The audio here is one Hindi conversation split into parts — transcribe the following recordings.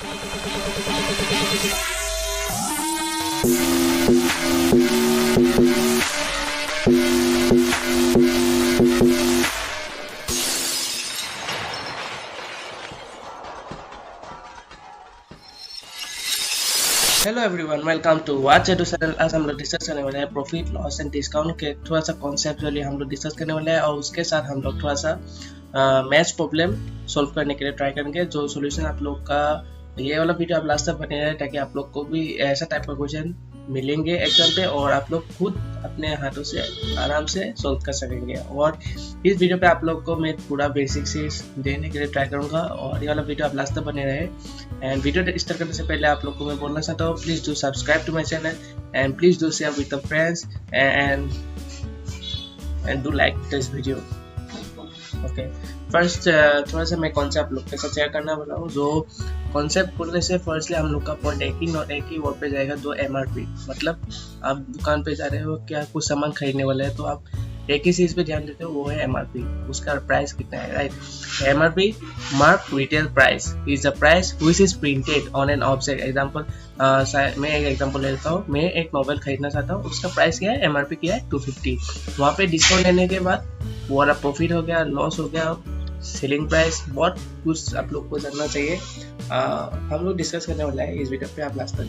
Hello everyone, welcome to watch edu channel. आज हम लोग डिस्कस करने वाले हैं प्रॉफिट लॉस एंड डिस्काउंट के थोड़ा सा कॉन्सेप्चुअली हम लोग डिस्कस करने वाले हैं, और उसके साथ हम लोग थोड़ा सा मैथ्स प्रॉब्लम सॉल्व करने के लिए ट्राई करेंगे। जो सॉल्यूशन आप लोग का ये वाला वीडियो आप लास्ट तक बने रहे, ताकि आप लोग को भी ऐसा टाइप का क्वेश्चन मिलेंगे एग्जाम पे और आप लोग खुद अपने हाथों से आराम से सॉल्व कर सकेंगे। और इस वीडियो पे आप लोग को मैं पूरा बेसिक से देने के लिए ट्राई करूंगा, और ये वाला वीडियो आप लास्ट तक बने रहे। एंड वीडियो स्टार्ट करने से पहले आप लोग को मैं बोलना चाहता हूँ, please do subscribe to my channel and please do share with the friends and do like this video. Okay, first थोड़ा सा मैं कॉन्सेप्ट आप लोग के साथ शेयर करना वाला हूँ। जो कॉन्सेप्ट बोलने से फर्स्टली हम लोग का पॉइंट एक ही वर्ड पे जाएगा, जो MRP। मतलब आप दुकान पे जा रहे हो, क्या कुछ सामान खरीदने वाले हैं, तो आप एक ही चीज़ पे ध्यान देते हो, वो है MRP। उसका प्राइस कितना है, right. MRP mark retail price is the price which is printed on an object. Example, मैं एक एग्जाम्पल लेता हूँ। मैं एक नॉवेल खरीदना चाहता हूँ, उसका प्राइस क्या है, MRP क्या है, 250। वहाँ पे डिस्काउंट लेने के बाद वो वाला प्रॉफिट हो गया, लॉस हो गया, सेलिंग प्राइस, बहुत कुछ आप लोग को जानना चाहिए। हम लोग डिस्कस करने वाला है इस वीडियो पे, आप लास्ट तक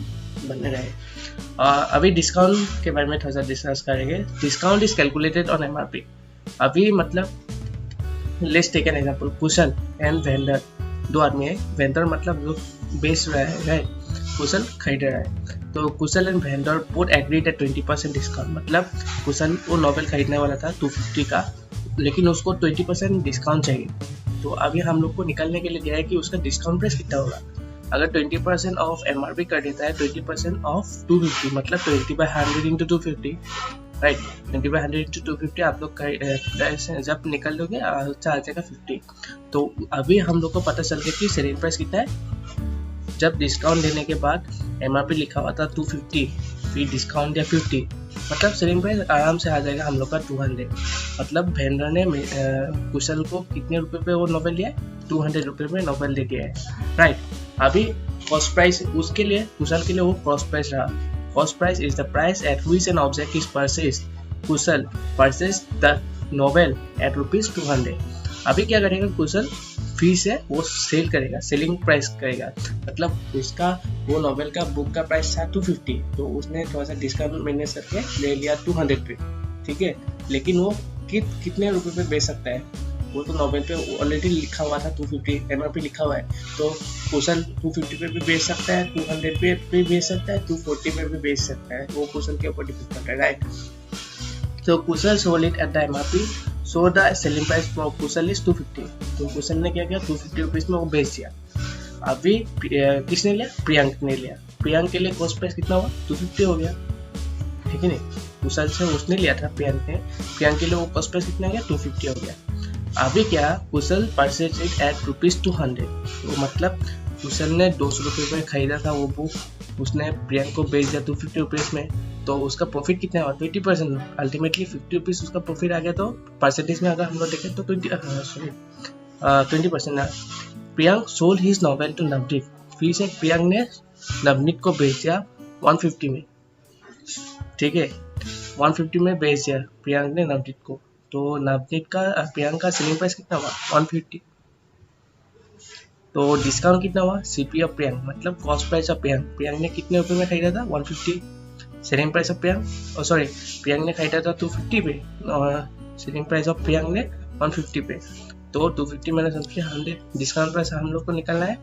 बने रहे। अभी डिस्काउंट के बारे में थोड़ा सा डिस्कस करेंगे। Discount is calculated on MRP। अभी मतलब let's take an example, Kushal and vendor, दो आदमी है। वेंडर मतलब जो बेच रहा है, राइट, कुशल खरीद रहा है। तो Kushal and vendor both agreed at 20% discount. मतलब कुशल वो नॉवेल खरीदने वाला था 250 का, लेकिन उसको 20% डिस्काउंट चाहिए। तो अभी हम लोग को निकालने के लिए दिया है कि उसका डिस्काउंट प्राइस कितना होगा। अगर 20% ऑफ MRP कर देता है, 20% ऑफ 250, मतलब 20/100 इंटू 250, राइट। 20/100 इंटू 250 आप लोग जब निकल दोगे आ जाएगा 50। तो अभी हम लोग को पता चल गया कि सेलिंग प्राइस कितना है। जब डिस्काउंट देने के बाद MRP लिखा हुआ था 250, फिर डिस्काउंट दिया 50, मतलब सेलिंग प्राइस आराम से आ जाएगा हम लोग का 200। मतलब वेंडर ने कुशल को कितने रुपए पे वो नॉवेल दिया है, 200 रुपये में नॉवेल दे दिया है, राइट। अभी कॉस्ट प्राइस उसके लिए, कुशल के लिए वो कॉस्ट प्राइस रहा। Cost price is the price at which an object is purchased. Kushal purchase the novel at ₹200। अभी क्या करेगा कुशल, फिर से वो सेल करेगा, सेलिंग प्राइस करेगा। मतलब उसका वो नॉवेल का बुक का प्राइस था 250, तो उसने थोड़ा सा डिस्काउंट मैनेज करके ले लिया 200 पे, ठीक है। लेकिन वो कितने रुपए पे बेच सकता है, वो तो नॉवेल पे ऑलरेडी लिखा हुआ था 250 MRP लिखा हुआ है। तो कुशल 250 पे भी बेच सकता है, 200 पे भी बेच सकता है, 240 पे भी बेच सकता है। वो कुशल के ऊपर डिपेंड करता है, राइट। तो Kushal sold it at the MRP, so the selling price for Kushal is 250। तो कुशल ने क्या किया, 250 रुपीज में वो बेच दिया। अभी किसने लिया, प्रियंक ने लिया। प्रियंक के लिए कॉस्ट प्राइस कितना हुआ, 250 हो गया, ठीक है नहीं। कुशल से उसने लिया था प्रियंक ने, प्रियंक के लिए वो कॉस्ट प्राइस कितना हो गया, 250 हो गया। अभी क्या, कुशल परचेज इट एट ₹200। तो मतलब कुशल ने 200 रुपये में खरीदा था वो बुक, उसने प्रियंक को बेच दिया 250 रुपीज़ में। तो उसका प्रॉफिट कितना हुआ, 20%। अल्टीमेटली 50 रुपीज़ उसका प्रॉफिट आ गया। तो परसेंटेज में अगर हम लोग देखें तो 20%। Priyank sold his novel to Navneet. फिर से प्रियंक ने नवनीत को बेच दिया 150 में, ठीक है। 150 में बेच दिया प्रियंक ने नवनीत को। तो नवनीत का प्रियंक का सेलिंग प्राइस कितना हुआ, 150। तो डिस्काउंट कितना हुआ, CP ऑफ प्रियंक, मतलब cost price of Priyank. Priyank ने कितने रुपए में खरीदा था, 150। Selling price of Priyank, sorry, Priyank ने खरीदा था 250 पे, और सेलिंग प्राइस ऑफ प्रियंक ने 150 पे। तो 250 मैंने समझे 100। डिस्काउंट प्राइस हम लोग को निकालना है।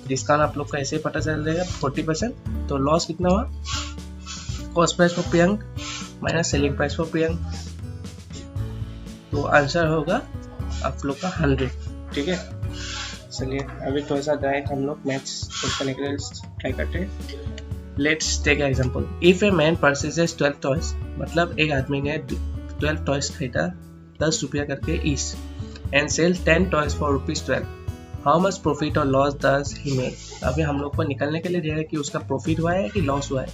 डिस्काउंट आप लोग को ऐसे ही पता चल जाएगा, 40%। तो लॉस कितना हुआ, cost price for Priyank minus selling price for Priyank. तो आंसर होगा आप लोग का 100, ठीक है। चलिए अभी थोड़ा सा डायरेक्ट हम लोग मैथ्स करने के लिए ट्राई करते हैं। Let's take example, if a man purchases 12 toys, मतलब एक आदमी ने 12 टॉयज खरीदा 10 रुपया करके each, and sell 10 toys for ₹12, how much profit और लॉस डज ही मेक। अभी हम लोग को निकालने के लिए दिया है कि उसका प्रॉफिट हुआ है कि लॉस हुआ है,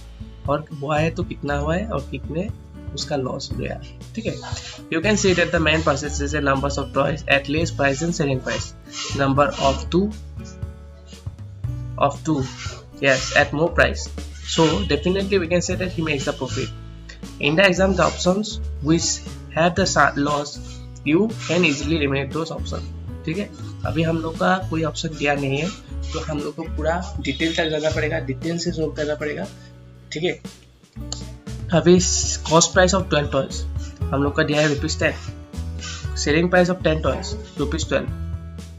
और हुआ है तो कितना हुआ है और कितने उसका लॉस हो गया, ठीक है। You can see that the man purchases a numbers of toys at least price and selling price, number of 2 of 2, yes, at more price. So definitely we can say that he makes the profit. In the exam, the options which have the loss, you can easily eliminate those options. ठीक है, अभी हम लोग का कोई ऑप्शन दिया नहीं है, तो हम लोग को पूरा डिटेल तक जाना पड़ेगा, डिटेल से सोल्व करना पड़ेगा. ठीक है, अभी कॉस्ट प्राइस ऑफ 12 टॉयज हम लोग का दिया है ₹10. Selling price of 10 toys ₹12.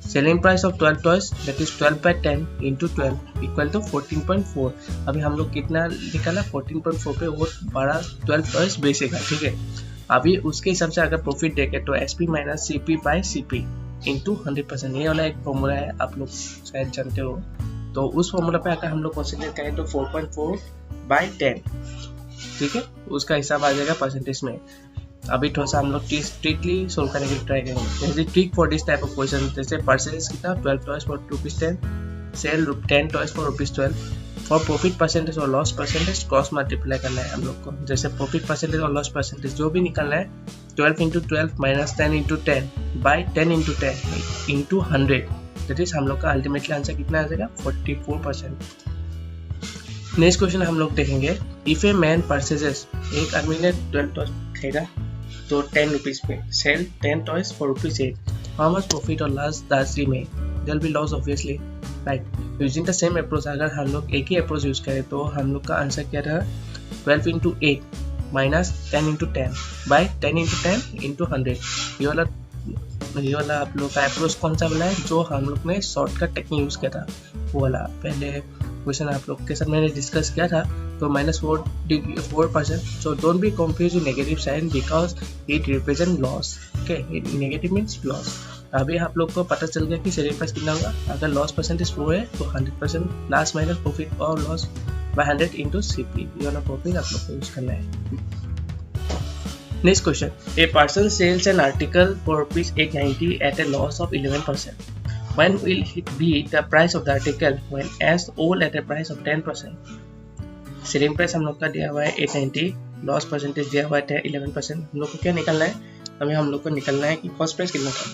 Selling price of 12 toys that is 12 by 10 into 12 equal to 14.4. अभी हम लोग कितना निकाला 14.4 पे वो 12 टॉयज बेचेगा. ठीक है, अभी उसके हिसाब से अगर प्रॉफिट देखे तो SP minus CP by CP into 100%. ये वाला एक फॉर्मूला है, आप लोग शायद जानते हो. तो उस फॉर्मूला पे अगर हम लोग कंसीडर करें तो 4.4 by 10. ठीक है, उसका हिसाब आ जाएगा परसेंटेज में. अभी थोड़ा सा हम लोग स्ट्रिक्टली सोल्व करने की ट्राई करेंगे. जैसे trick for this type of question, जैसे परसेंटेज कितना 12 toys for ₹10, sell 10 toys for ₹12. For profit percentage और लॉस परसेंटेज क्रॉस मल्टीप्लाई करना है हम लोग को. जैसे प्रॉफिट परसेंटेज और लॉस परसेंटेज जो भी निकालना है 12 into 12 minus 10 into 10 by 10 into 10 into 100. That is हम लोग का अल्टीमेटली आंसर कितना आ जाएगा 44%. नेक्स्ट क्वेश्चन हम लोग देखेंगे. इफ ए मैन परचेजेस, एक आदमी ने 12 टॉयज खरीदा तो 10 रुपीज पे, sell 10 toys for ₹8. How much profit और loss does he make? There will be loss obviously, right? Using the same approach, अगर हम लोग एक ही अप्रोच यूज करें तो हम लोग का आंसर क्या था 12 into 8 minus 10 into 10 by 10 into 10 into 100. ये वाला आप लोग का अप्रोच कौन सा वाला है जो हम लोग ने शॉर्टकट टेक्निक यूज किया था, वो वाला पहले क्वेश्चन आप लोग के साथ मैंने डिस्कस किया था. तो -4%. So don't be confuse with negative sign because it represent loss. Okay, negative means loss. अभी आप लोग को पता चल गया कि सेलिंग प्राइस कितना होगा. अगर लॉस परसेंटेज 4 है तो 100% प्लस माइनस प्रॉफिट और लॉस बाय 100 इंटू CP. ये वाला प्रॉफिट आप लोग को यूज करना है. Next question. A person sells an article for ₹890 at a loss of 11%. When will it be the price of the article when as all at a price of 10%? Selling price हम लोग का दिया हुआ है 890, लॉस परसेंटेज दिया हुआ है 11%. हम लोग को क्या निकालना है? अभी हम लोग को निकालना है कि कॉस्ट प्राइस कितना था.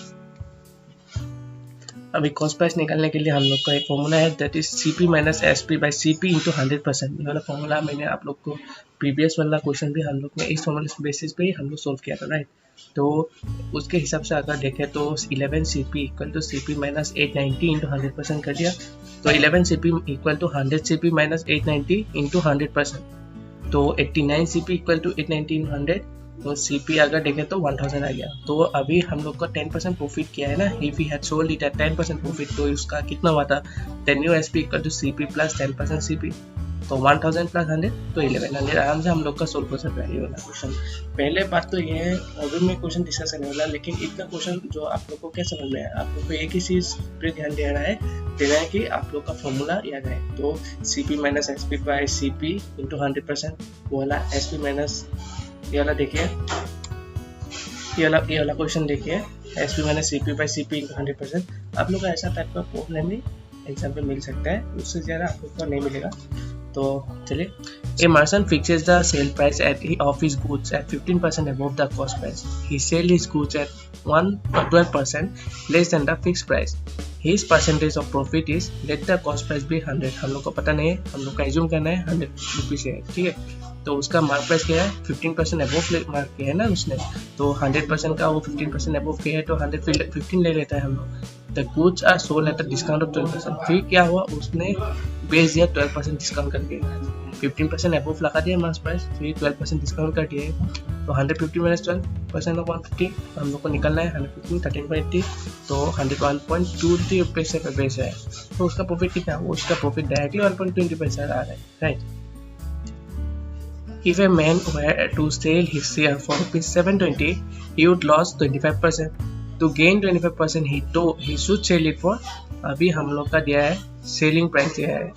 अभी कॉस्ट प्राइस निकालने के लिए हम लोग का एक फॉर्मूला है that is CP minus SP by CP into 100%. ये वाला फॉर्मूला मैंने आप लोग को प्रीवियस वाला क्वेश्चन भी हम लोग ने इस फॉर्मूला बेसिस पे ही हम लोग सोल्व किया था, राइट? तो उसके हिसाब से अगर देखें तो 11 CP equal to CP minus 890 into 100% कर दिया. तो 11 CP equal to 100 CP minus 890 into 100%. तो 89 CP इक्वल टू 890 इंटू 100. तो CP अगर देखें तो 1000 आ गया. तो अभी हम लोग का 10% प्रॉफिट किया है ना. If we had sold it at 10% profit तो उसका कितना हुआ था 10 new SP equal to CP plus 10% CP. तो 1000 प्लस 100 तो 1100. आराम से हम लोग का सोल्व कर सकते हैं ये वाला क्वेश्चन. पहले बात तो ये है, अभी मैं क्वेश्चन डिस्कस करने वाला, लेकिन इतना क्वेश्चन जो आप लोग को क्या समझ में है, आप लोग को एक ही चीज पे ध्यान देना है कि आप लोग का फॉर्मूला याद है. तो CP minus SP by CP into 100%. वो वाला SP माइनस ये वाला देखिए, ये वाला क्वेश्चन देखिए, SP minus CP by CP into 100%. आप लोग का ऐसा टाइप का प्रॉब्लम भी एग्जाम पे मिल सकता है, उससे ज़्यादा आप लोग को नहीं मिलेगा. तो चलिए. A merchant fixes the sale price of his goods at 15% above the cost price. He sells his goods at 12% less than the fixed price. His percentage of profit is let the cost price be 100. हम लोग को पता नहीं है, हम लोग का एज्यूम करना है 100 रुपीज़ है, ठीक है. तो उसका मार्क प्राइस क्या है 15% अबोव मार्क किया है ना उसने. तो 100% का वो 15% अबोव किया है तो 115 ले लेता है हम लोग. The goods are sold at a discount of 12%. फिर क्या हुआ, उसने बेच दिया 12% डिस्काउंट करके. 15% अबोव लगा दिया मार्क प्राइस, फिर 12% डिस्काउंट कर दिया है. तो 150 माइनस 12% ऑफ 150 हम लोग को निकलना है 150 13.80. तो 101.23 पैसे पे बेच है. तो उसका प्रॉफिट कितना, उसका प्रॉफिट डायरेक्टली 1.20 पैसा आ रहा है, right. If a man were to sell his share for ₹720, he would lose 25%. To gain 25%, he should sell it for. अभी हम लोग का दिया है सेलिंग प्राइस दिया है,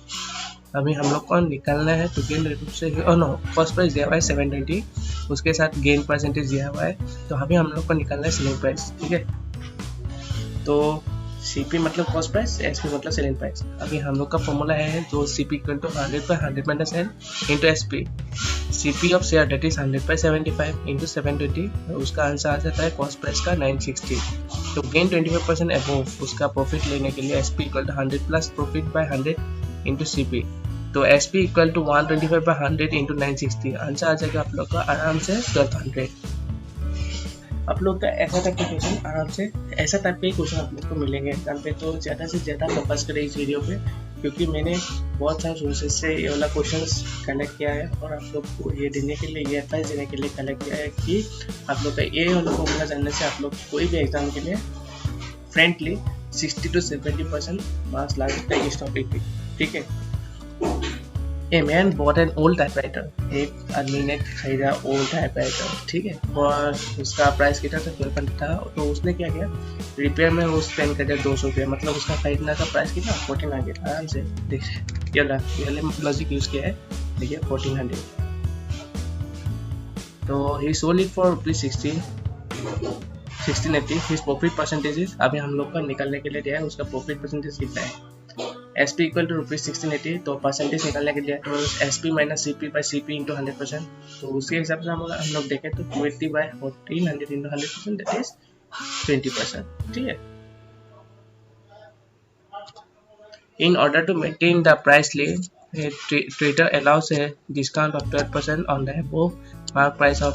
अभी हम लोग को निकालना है. तो गेन से कॉस्ट प्राइस दिया हुआ है 720, उसके साथ गेन परसेंटेज दिया हुआ है. तो अभी हम लोग को निकालना है सेलिंग प्राइस, ठीक है. तो CP मतलब कॉस्ट प्राइस, SP मतलब सेलिंग प्राइस. अभी हम लोग का फॉर्मूला है जो CP इक्वल टू 100 पर 100 minus N into SP. CP of share that is 100 पर 75 इंटू 720. उसका आंसर आ जाता है कॉस्ट प्राइस का 960. तो गेन 25% अबोव उसका प्रॉफिट लेने के लिए SP equal to 100 plus profit by 100 into C P, तो S P equal to 125/100 into 960, answer आ जाएगा आप लोग का आराम से 1200। आप लोग का ऐसा टाइप के क्वेश्चन आराम से ऐसा टाइप के क्वेश्चन आप लोग को मिलेंगे एग्जाम पे, तो ज़्यादा से ज़्यादा फोकस करें इस वीडियो पे, क्योंकि मैंने बहुत सारे सोर्सेज से ये वाला क्वेश्चंस कलेक्ट किया है और आप लोग को ये देने के लिए, ये एडवाइस देने के लिए कलेक्ट किया है कि आप लोग का ये वाला फॉर्मूला जानने से आप लोग कोई भी एग्जाम के लिए फ्रेंकली 60 to 70% मार्क्स ला सकते हैं इस टॉपिक पे, ठीक है। A man bought an old typewriter, एक आदमी ने खरीदा ओल्ड टाइपराइटर, ठीक है, और उसका प्राइस कितना था 1200 था, तो उसने क्या किया, रिपेयर में वो स्पेंड कर दिया 200 रुपये, मतलब उसका खरीदने का प्राइस कितना 14 आ गया। आराम से देखिए ये लॉजिक यूज किया है, देखिए 1400, तो ही sold it for ₹1680। His profit percentage अभी हम लोग का निकालने के लिए दिया है, उसका प्रॉफिट परसेंटेज कितना है, एस पी इक्वल टू ₹1680, तो परसेंटेज निकालने के लिए तो S P minus C P by C P into 100%, तो उसके हिसाब से हम लोग देखें तो 280/1400 इंटू 100%, दैट इज 20%, ठीक है। In order to maintain the price list, a trader allows a discount of 12% on the above mark price of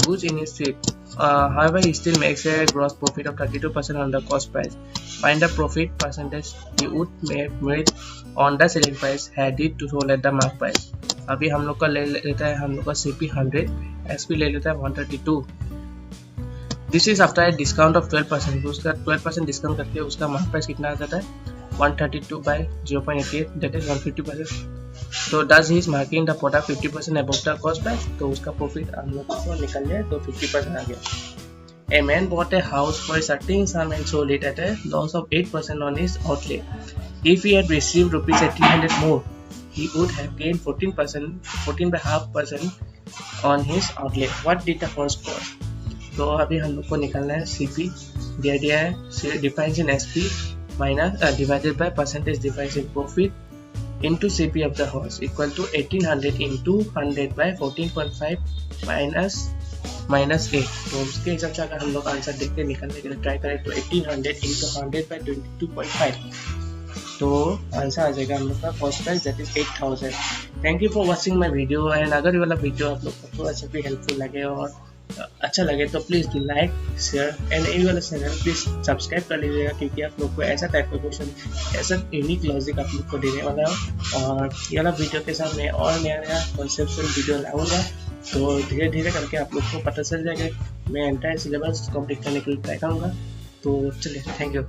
goods in his sweep. However, he still makes a gross profit of 32% on the cost price. Find the profit percentage he would make made on the selling price had it to sold at the mark price. अभी हम लोग का ले लेता है हम लोग का CP 100, SP ले लेता है 132. This is after a discount of 12%. उसका 12% डिस्काउंट करके उसका मार्क प्राइस कितना आ जाता है 132/0.88, that is 150%. So does he is marking the product 50% above the cost price, तो उसका प्रॉफिट हम लोग को निकल जाए तो 50% आ गया। A man bought a house for a certain sum and sold it at a loss of 8% on his outlay. If he had received ₹1,800 more, he would have gained 14.5% on his outlay. What did the first cost? तो अभी हम लोग को निकालना है CP दिया है, defines in SP minus divided by percentage defines in profit into CP of the horse equal to 1800 into 100/14.5 minus 8, तो उसके हिसाब से अगर हम लोग आंसर देख के निकालने के लिए ट्राई करें तो 1800 into 100/22.5, तो आंसर आ जाएगा हम लोग का first price, that is 8000। Thank you for watching my video, and अगर ये वाला वीडियो आप लोग को थोड़ा सा भी हेल्पफुल लगे और अच्छा लगे तो please do like share and ये वाला चैनल प्लीज़ सब्सक्राइब कर लीजिएगा, क्योंकि आप लोग को ऐसा टाइप का क्वेश्चन, ऐसा यूनिक लॉजिक आप लोग को देने वाला है, और ये वाला वीडियो के साथ मैं और नया कॉन्सेप्चुअल वीडियो लाऊंगा, तो धीरे धीरे करके आप लोग को पता चल जाएगा। मैं एंटायर सिलेबस कंप्लीट करने के लिए ट्राई करूँगा, तो चलिए थैंक यू।